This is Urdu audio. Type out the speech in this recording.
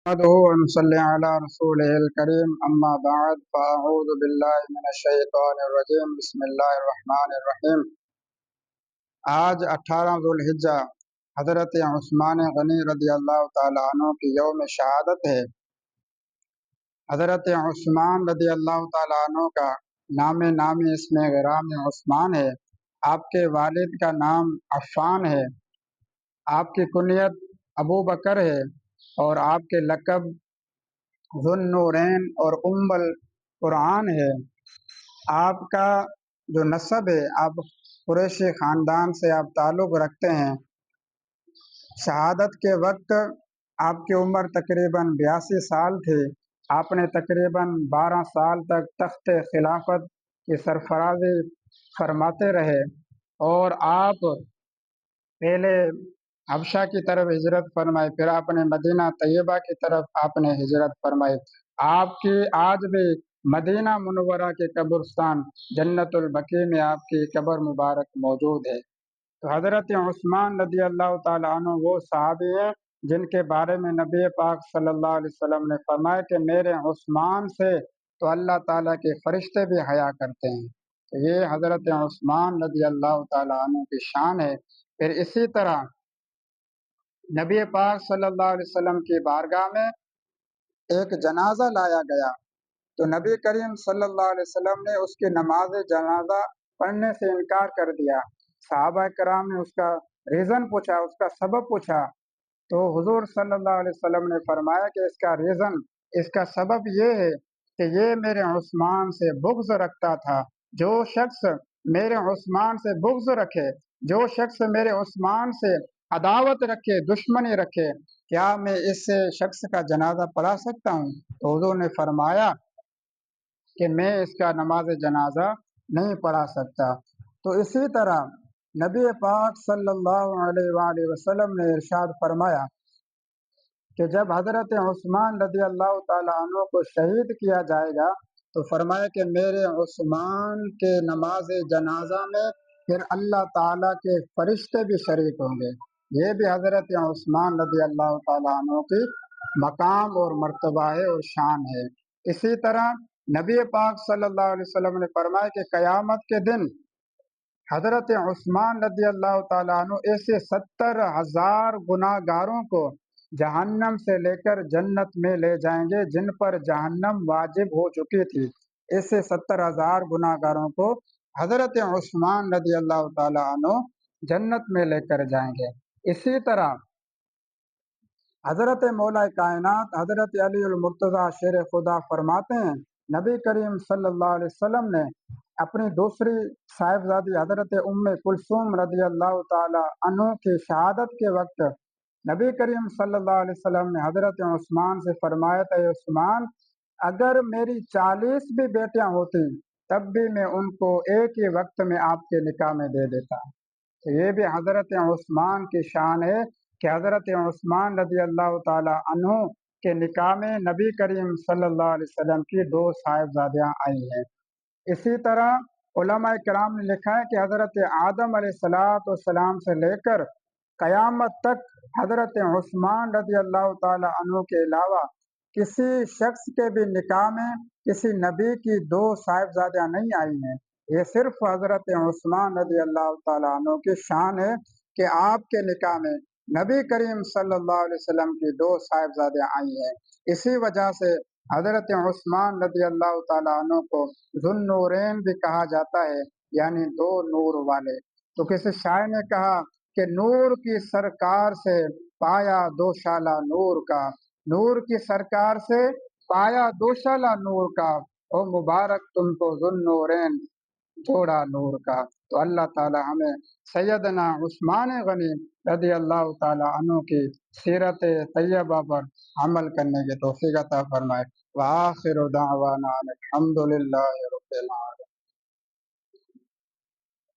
نحمده ونصلي على رسوله الكريم اما بعد فاعوذ بالله من الشیطان الرجیم بسم اللہ الرحمن الرحیم۔ آج 18 ذوالحجہ حضرت عثمان غنی رضی اللہ تعالیٰ عنہ کی یوم شہادت ہے۔ حضرت عثمان رضی اللہ تعالیٰ عنہ کا نامی اسم غرام عثمان ہے۔ آپ کے والد کا نام عفان ہے، آپ کی کنیت ابو بکر ہے اور آپ کے لقب ذو النورین اور ام القرآن ہے۔ آپ کا جو نسب ہے، آپ قریشی خاندان سے آپ تعلق رکھتے ہیں۔ شہادت کے وقت آپ کی عمر تقریباً 82 سال تھی۔ آپ نے تقریباً 12 سال تک تخت خلافت کی سرفرازی فرماتے رہے اور آپ پہلے حبشہ کی طرف ہجرت فرمائی، پھر آپ نے مدینہ طیبہ کی طرف آپ نے ہجرت فرمائی۔ آپ کی آج بھی مدینہ منورہ کے قبرستان جنت البقیع میں آپ کی قبر مبارک موجود ہے۔ تو حضرت عثمان رضی اللہ تعالیٰ عنہ وہ صحابی ہیں جن کے بارے میں نبی پاک صلی اللہ علیہ وسلم نے فرمایا کہ میرے عثمان سے تو اللہ تعالیٰ کے فرشتے بھی حیا کرتے ہیں۔ تو یہ حضرت عثمان رضی اللہ تعالیٰ عنہ کی شان ہے۔ پھر اسی طرح نبی پاک صلی اللہ علیہ وسلم کی بارگاہ میں ایک جنازہ لایا گیا تو نبی کریم صلی اللہ علیہ وسلم نے اس کی نماز جنازہ پڑھنے سے انکار کر دیا۔ صحابہ کرام نے اس کا ریزن پوچھا، اس کا سبب پوچھا، تو حضور صلی اللہ علیہ وسلم نے فرمایا کہ اس کا ریزن، اس کا سبب یہ ہے کہ یہ میرے عثمان سے بغض رکھتا تھا۔ جو شخص میرے عثمان سے بغض رکھے، جو شخص میرے عثمان سے عداوت رکھے، دشمنی رکھے، کیا میں اس شخص کا جنازہ پڑھا سکتا ہوں؟ تو حضور نے فرمایا کہ میں اس کا نماز جنازہ نہیں پڑھا سکتا۔ تو اسی طرح نبی پاک صلی اللہ علیہ وآلہ وسلم نے ارشاد فرمایا کہ جب حضرت عثمان رضی اللہ تعالیٰ عنہ کو شہید کیا جائے گا تو فرمایا کہ میرے عثمان کے نماز جنازہ میں پھر اللہ تعالیٰ کے فرشتے بھی شریک ہوں گے۔ یہ بھی حضرت عثمان رضی اللہ تعالیٰ عنہ کی مقام اور مرتبہ ہے اور شان ہے۔ اسی طرح نبی پاک صلی اللہ علیہ وسلم نے فرمایا کہ قیامت کے دن حضرت عثمان رضی اللہ تعالیٰ عنہ ایسے 70,000 گناہ گاروں کو جہنم سے لے کر جنت میں لے جائیں گے جن پر جہنم واجب ہو چکی تھی۔ ایسے 70,000 گناہ گاروں کو حضرت عثمان رضی اللہ تعالیٰ عنہ جنت میں لے کر جائیں گے۔ اسی طرح حضرت مولا کائنات حضرت علی المرتضیٰ شیر خدا فرماتے ہیں نبی کریم صلی اللہ علیہ وسلم نے اپنی دوسری صاحبزادی حضرت ام کلثوم رضی اللہ تعالی عنہ کی شہادت کے وقت نبی کریم صلی اللہ علیہ وسلم نے حضرت عثمان سے فرمایا تھا، عثمان اگر میری 40 بھی بیٹیاں ہوتی تب بھی میں ان کو ایک ہی وقت میں آپ کے نکاح میں دے دیتا۔ تو یہ بھی حضرت عثمان کی شان ہے کہ حضرت عثمان رضی اللہ تعالی عنہ کے نکاح میں نبی کریم صلی اللہ علیہ وسلم کی 2 صاحبزادیاں آئی ہیں۔ اسی طرح علماء کرام نے لکھا ہے کہ حضرت آدم علیہ السلام سے لے کر قیامت تک حضرت عثمان رضی اللہ تعالی عنہ کے علاوہ کسی شخص کے بھی نکاح میں کسی نبی کی 2 صاحبزادیاں نہیں آئی ہیں۔ یہ صرف حضرت عثمان رضی اللہ تعالی عنہ کی شان ہے کہ آپ کے نکاح میں نبی کریم صلی اللہ علیہ وسلم کی 2 صاحبزادیاں آئی ہیں۔ اسی وجہ سے حضرت عثمان رضی اللہ تعالیٰ عنہ کو ذو النورین بھی کہا جاتا ہے، یعنی 2 نور والے۔ تو کسی شاعر نے کہا کہ نور کی سرکار سے پایا دوشالہ نور کا، نور کی سرکار سے پایا دوشالہ نور کا، او مبارک تم کو ذو النورین جوڑا نور کا۔ تو اللہ تعالی ہمیں سیدنا عثمان غنی رضی اللہ تعالی عنہ کی سیرت طیبہ پر عمل کرنے کی توفیق عطا فرمائے۔ وآخر دعوانا الحمد للہ رب العالمین۔